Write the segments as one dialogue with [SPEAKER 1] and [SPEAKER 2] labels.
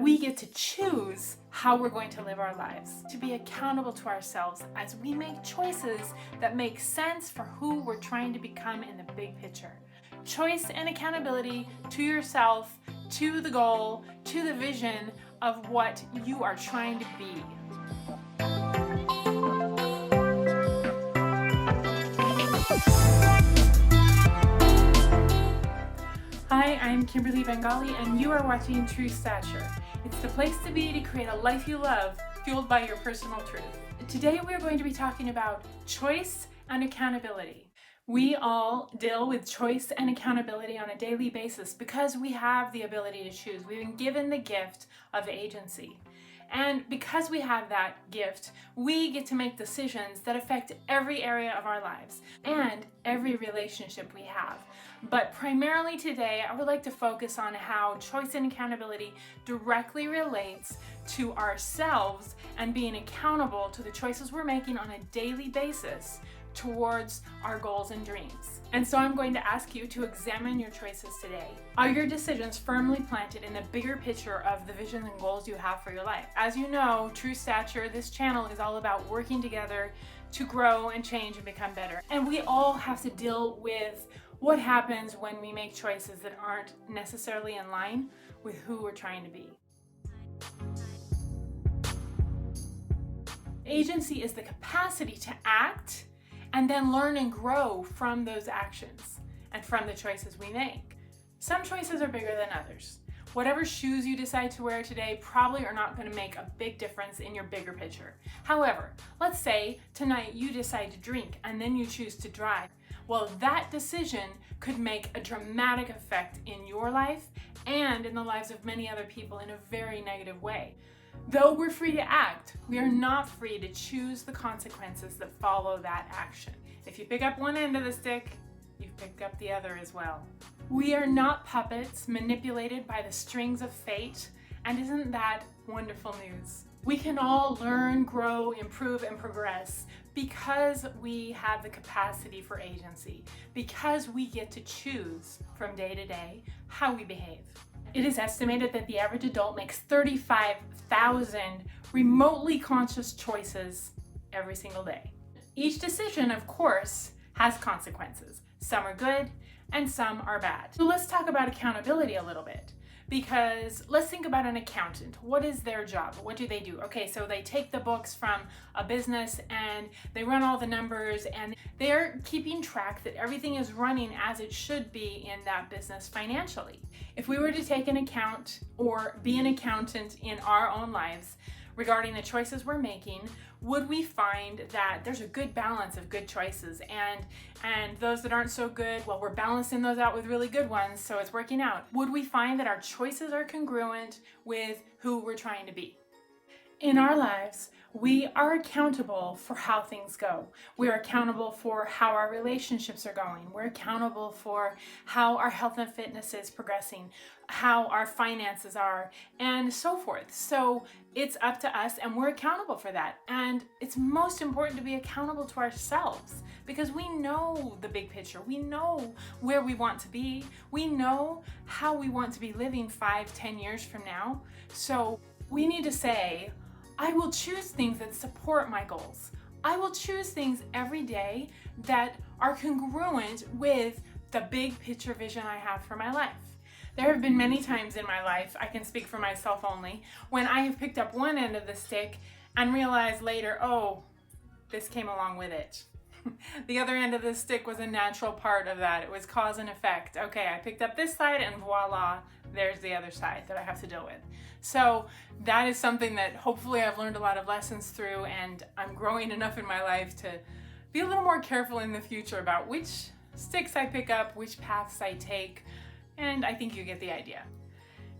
[SPEAKER 1] we get to choose how we're going to live our lives, to be accountable to ourselves as we make choices that make sense for who we're trying to become in the big picture. Choice and accountability to yourself, to the goal, to the vision of what you are trying to be. Hi, I'm Kimberly Bengali and you are watching True Stature. It's the place to be to create a life you love, fueled by your personal truth. Today we are going to be talking about choice and accountability. We all deal with choice and accountability on a daily basis because we have the ability to choose. We've been given the gift of agency. And because we have that gift, we get to make decisions that affect every area of our lives and every relationship we have. But primarily today, I would like to focus on how choice and accountability directly relates to ourselves and being accountable to the choices we're making on a daily basis towards our goals and dreams. And so I'm going to ask you to examine your choices today. Are your decisions firmly planted in the bigger picture of the vision and goals you have for your life? As you know, True Stature, this channel is all about working together to grow and change and become better. And we all have to deal with what happens when we make choices that aren't necessarily in line with who we're trying to be. Agency is the capacity to act and then learn and grow from those actions and from the choices we make. Some choices are bigger than others. Whatever shoes you decide to wear today probably are not going to make a big difference in your bigger picture. However, let's say tonight you decide to drink and then you choose to drive. Well, that decision could make a dramatic effect in your life and in the lives of many other people in a very negative way. Though we're free to act, we are not free to choose the consequences that follow that action. If you pick up one end of the stick, you've picked up the other as well. We are not puppets manipulated by the strings of fate, and isn't that wonderful news? We can all learn, grow, improve, and progress because we have the capacity for agency, because we get to choose from day to day how we behave. It is estimated that the average adult makes 35,000 remotely conscious choices every single day. Each decision, of course, has consequences. Some are good and some are bad. So let's talk about accountability a little bit, because let's think about an accountant. What is their job? What do they do? Okay, so they take the books from a business and they run all the numbers and they're keeping track that everything is running as it should be in that business financially. If we were to take an account or be an accountant in our own lives regarding the choices we're making, would we find that there's a good balance of good choices and those that aren't so good, well, we're balancing those out with really good ones, so it's working out. Would we find that our choices are congruent with who we're trying to be? In our lives, we are accountable for how things go. We're accountable for how our relationships are going. We're accountable for how our health and fitness is progressing, how our finances are, and so forth. So it's up to us and we're accountable for that. And it's most important to be accountable to ourselves because we know the big picture. We know where we want to be. We know how we want to be living 5-10 years from now. So we need to say, I will choose things that support my goals. I will choose things every day that are congruent with the big picture vision I have for my life. There have been many times in my life, I can speak for myself only, when I have picked up one end of the stick and realized later, oh, this came along with it. The other end of the stick was a natural part of that. It was cause and effect. Okay, I picked up this side and voila, there's the other side that I have to deal with. So that is something that hopefully I've learned a lot of lessons through, and I'm growing enough in my life to be a little more careful in the future about which sticks I pick up, which paths I take, and I think you get the idea.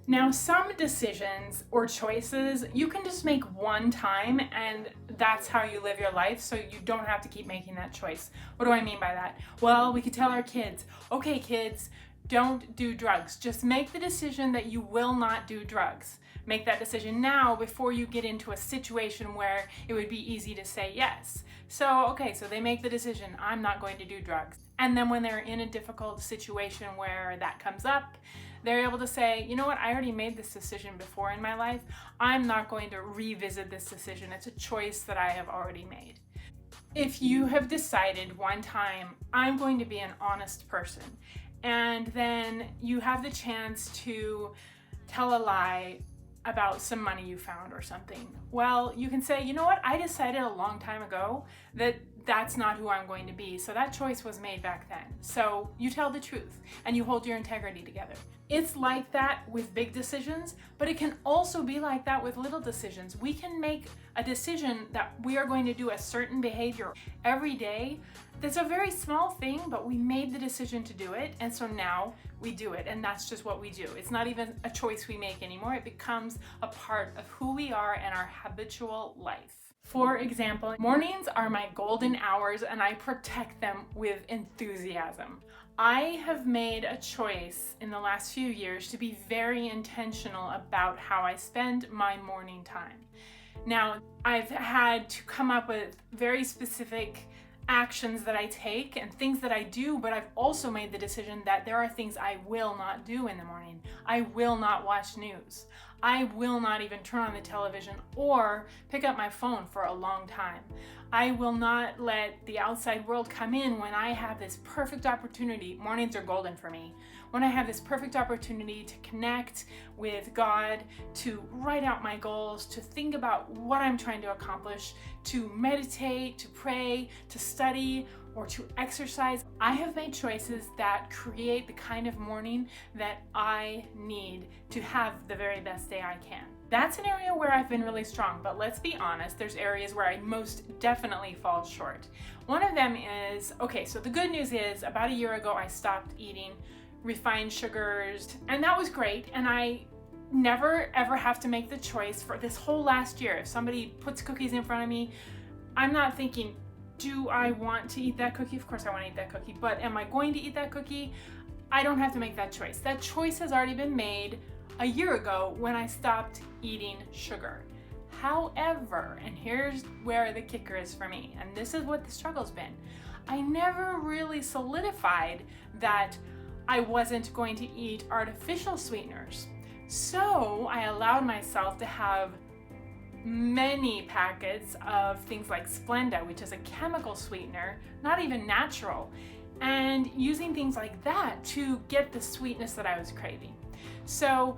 [SPEAKER 1] Now, some decisions or choices you can just make one time and that's how you live your life, so you don't have to keep making that choice. What do I mean by that? Well, we could tell our kids, okay kids, don't do drugs. Just make the decision that you will not do drugs. Make that decision now before you get into a situation where it would be easy to say yes. So, okay, so they make the decision, I'm not going to do drugs. And then when they're in a difficult situation where that comes up, They're able to say, you know what, I already made this decision before in my life. I'm not going to revisit this decision. It's a choice that I have already made. If you have decided one time, I'm going to be an honest person, and then you have the chance to tell a lie about some money you found or something, well, you can say, you know what, I decided a long time ago that that's not who I'm going to be. So that choice was made back then. So you tell the truth and you hold your integrity together. It's like that with big decisions, but it can also be like that with little decisions. We can make a decision that we are going to do a certain behavior every day. That's a very small thing, but we made the decision to do it, and so now we do it, and that's just what we do. It's not even a choice we make anymore. It becomes a part of who we are and our habitual life. For example, mornings are my golden hours, and I protect them with enthusiasm. I have made a choice in the last few years to be very intentional about how I spend my morning time. Now, I've had to come up with very specific actions that I take and things that I do, but I've also made the decision that there are things I will not do in the morning. I will not watch news. I will not even turn on the television or pick up my phone for a long time. I will not let the outside world come in when I have this perfect opportunity. Mornings are golden for me. When I have this perfect opportunity to connect with God, to write out my goals, to think about what I'm trying to accomplish, to meditate, to pray, to study, or to exercise. I have made choices that create the kind of morning that I need to have the very best day I can. That's an area where I've been really strong, but let's be honest, there's areas where I most definitely fall short. One of them is, okay, so the good news is about a year ago I stopped eating refined sugars, and that was great, and I never ever have to make the choice for this whole last year. If somebody puts cookies in front of me, I'm not thinking, do I want to eat that cookie? Of course I want to eat that cookie, but am I going to eat that cookie? I don't have to make that choice. That choice has already been made a year ago when I stopped eating sugar. However, and here's where the kicker is for me, and this is what the struggle's been, I never really solidified that I wasn't going to eat artificial sweeteners. So I allowed myself to have many packets of things like Splenda, which is a chemical sweetener, not even natural, and using things like that to get the sweetness that I was craving. So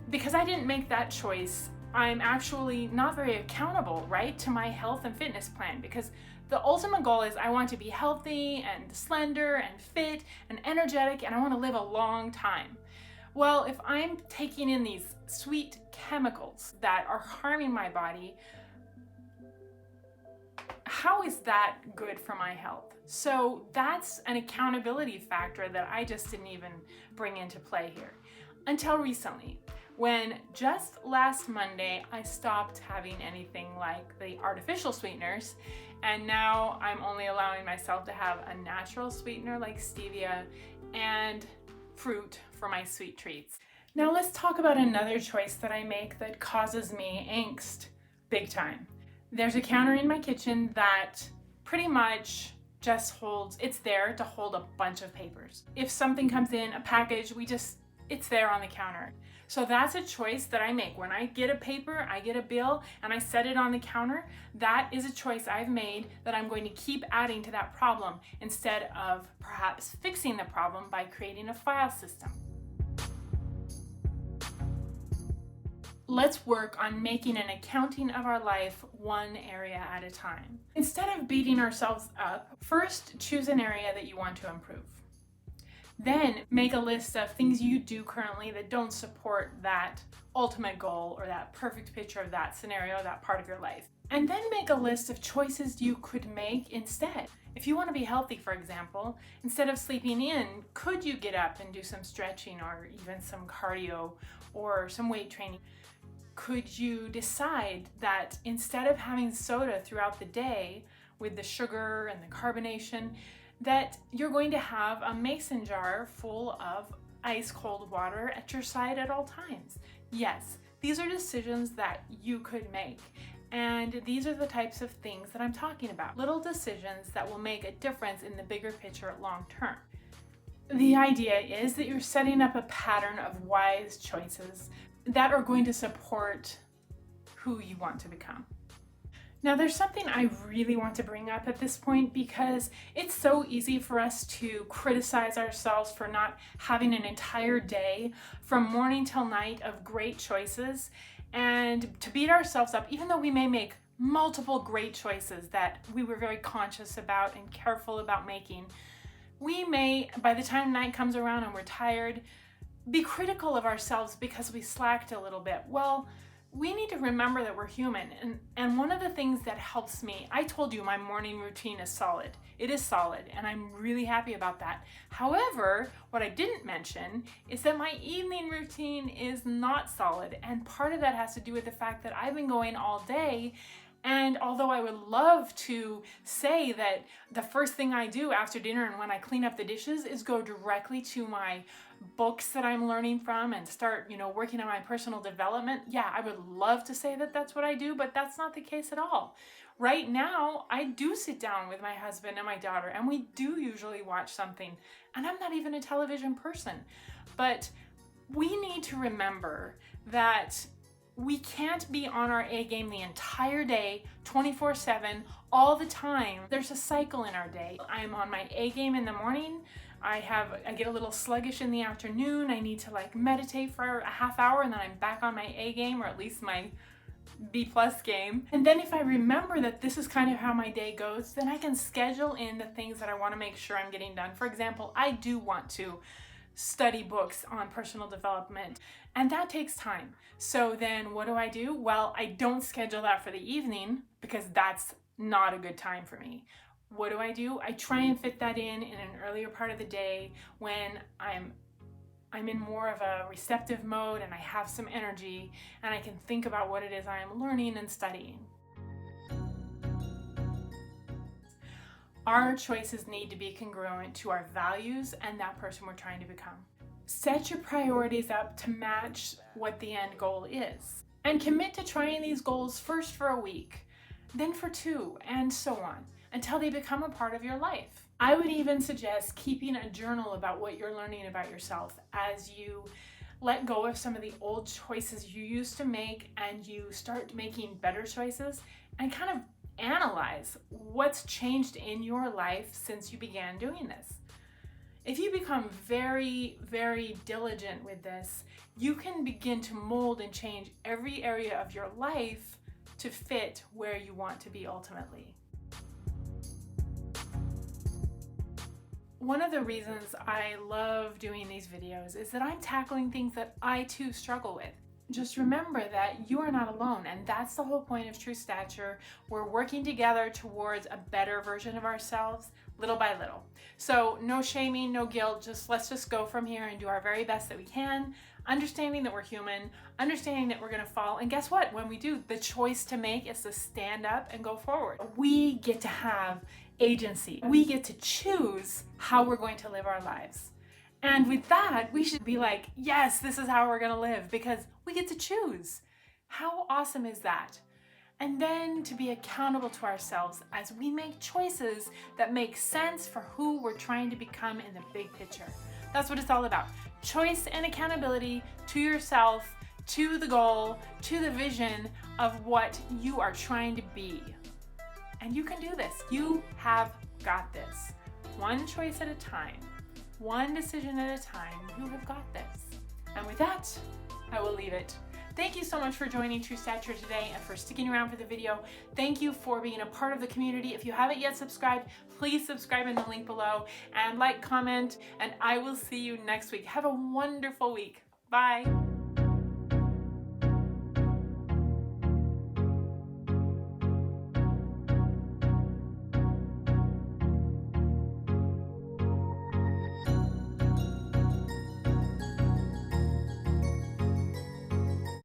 [SPEAKER 1] because I didn't make that choice, I'm actually not very accountable, right, to my health and fitness plan, because the ultimate goal is I want to be healthy and slender and fit and energetic, and I want to live a long time. Well, if I'm taking in these sweet chemicals that are harming my body, how is that good for my health? So that's an accountability factor that I just didn't even bring into play here. Until recently, when just last Monday I stopped having anything like the artificial sweeteners, and now I'm only allowing myself to have a natural sweetener like stevia and fruit for my sweet treats. Now let's talk about another choice that I make that causes me angst big time. There's a counter in my kitchen that pretty much just holds, it's there to hold a bunch of papers. If something comes in, a package, it's there on the counter. So that's a choice that I make. When I get a paper, I get a bill, and I set it on the counter, that is a choice I've made that I'm going to keep adding to that problem instead of perhaps fixing the problem by creating a file system. Let's work on making an accounting of our life one area at a time. Instead of beating ourselves up, first choose an area that you want to improve. Then make a list of things you do currently that don't support that ultimate goal or that perfect picture of that scenario, that part of your life. And then make a list of choices you could make instead. If you want to be healthy, for example, instead of sleeping in, could you get up and do some stretching or even some cardio or some weight training? Could you decide that instead of having soda throughout the day with the sugar and the carbonation, that you're going to have a mason jar full of ice cold water at your side at all times? Yes, these are decisions that you could make. And these are the types of things that I'm talking about. Little decisions that will make a difference in the bigger picture long term. The idea is that you're setting up a pattern of wise choices that are going to support who you want to become. Now, there's something I really want to bring up at this point because it's so easy for us to criticize ourselves for not having an entire day from morning till night of great choices and to beat ourselves up, even though we may make multiple great choices that we were very conscious about and careful about making. We may, by the time night comes around and we're tired, be critical of ourselves because we slacked a little bit. Well, we need to remember that we're human. And one of the things that helps me, I told you my morning routine is solid. It is solid, and I'm really happy about that. However, what I didn't mention is that my evening routine is not solid. And part of that has to do with the fact that I've been going all day. And although I would love to say that the first thing I do after dinner and when I clean up the dishes is go directly to my books that I'm learning from and start, working on my personal development. Yeah, I would love to say that that's what I do, but that's not the case at all. Right now, I do sit down with my husband and my daughter, and we do usually watch something. And I'm not even a television person. But we need to remember that we can't be on our A game the entire day, 24/7, all the time. There's a cycle in our day. I'm on my A game in the morning. I get a little sluggish in the afternoon. I need to meditate for a half hour and then I'm back on my A game, or at least my B+ game. And then if I remember that this is kind of how my day goes, then I can schedule in the things that I want to make sure I'm getting done. For example, I do want to study books on personal development, and that takes time. So then what do? Well, I don't schedule that for the evening because that's not a good time for me. What do? I try and fit that in an earlier part of the day when I'm in more of a receptive mode and I have some energy and I can think about what it is I'm learning and studying. Our choices need to be congruent to our values and that person we're trying to become. Set your priorities up to match what the end goal is. And commit to trying these goals first for a week, then for 2, and so on, until they become a part of your life. I would even suggest keeping a journal about what you're learning about yourself as you let go of some of the old choices you used to make and you start making better choices, and kind of analyze what's changed in your life since you began doing this. If you become very, very diligent with this, you can begin to mold and change every area of your life to fit where you want to be ultimately. One of the reasons I love doing these videos is that I'm tackling things that I too struggle with. Just remember that you are not alone, and that's the whole point of True Stature. We're working together towards a better version of ourselves, little by little. So no shaming, no guilt, let's just go from here and do our very best that we can, understanding that we're human, understanding that we're gonna fall, and guess what? When we do, the choice to make is to stand up and go forward. We get to have agency. We get to choose how we're going to live our lives. And with that, we should be like, yes, this is how we're gonna live because we get to choose. How awesome is that? And then to be accountable to ourselves as we make choices that make sense for who we're trying to become in the big picture. That's what it's all about. Choice and accountability to yourself, to the goal, to the vision of what you are trying to be. And you can do this. You have got this. One choice at a time. One decision at a time, you have got this. And with that, I will leave it. Thank you so much for joining True Stature today and for sticking around for the video. Thank you for being a part of the community. If you haven't yet subscribed, please subscribe in the link below and comment, and I will see you next week. Have a wonderful week. Bye.